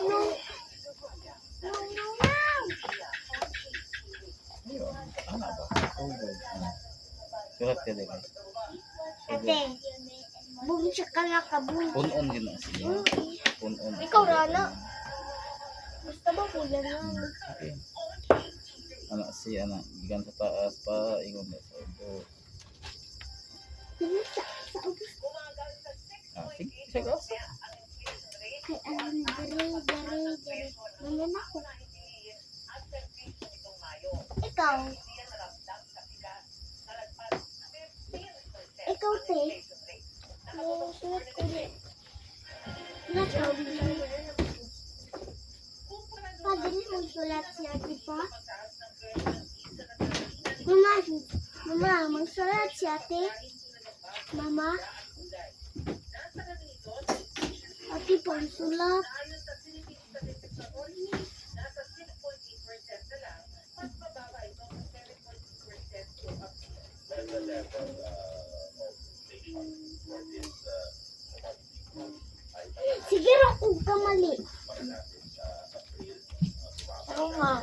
Ano ba? Sugod. Surat ka din. Ate, bumsa ka na ka, bumsa. Punon din na siya. Punon. Ikaw, Rana. Basta ba kuya na? Okay. Anak siya na. Gigan sa taas pa. Ingon na sa ubo. Sa ubos. Sige. Sige. Kay alam, dere. Naman ako. Ikaw. Ikaw, te. Sulat ko rin. Nakaw. Padali mo sulat siya, di ba? Mama, magsulat siya, te. Mama. Ate, pagsulat. Sige, kung kamali. Ano nga?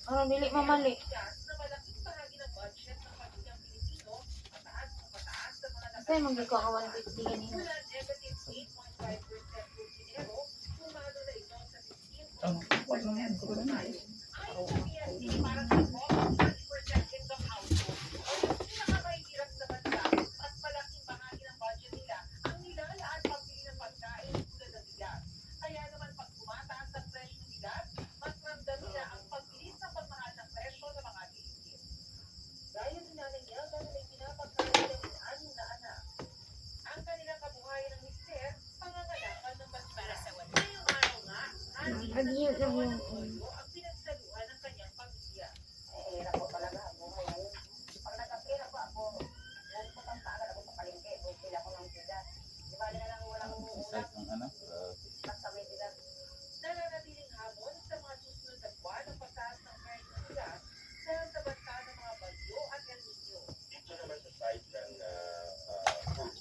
Ano, dili mamali. Kasi mag-iko ka 150 ganyan. Wala naman. Adiyo na mo. Size ng anak.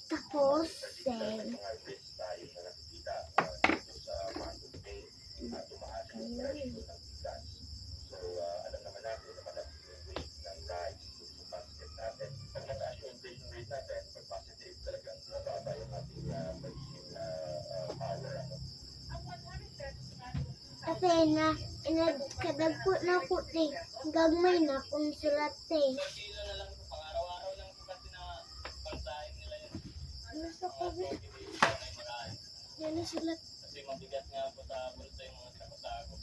Tapos, then, kasi kadagpo na ko, te. Gagmay na kung sulat, te. Nasa ko, te. Yan ang sulat. Kasi mabigat nga po sa bulsa yung mga sako-sako.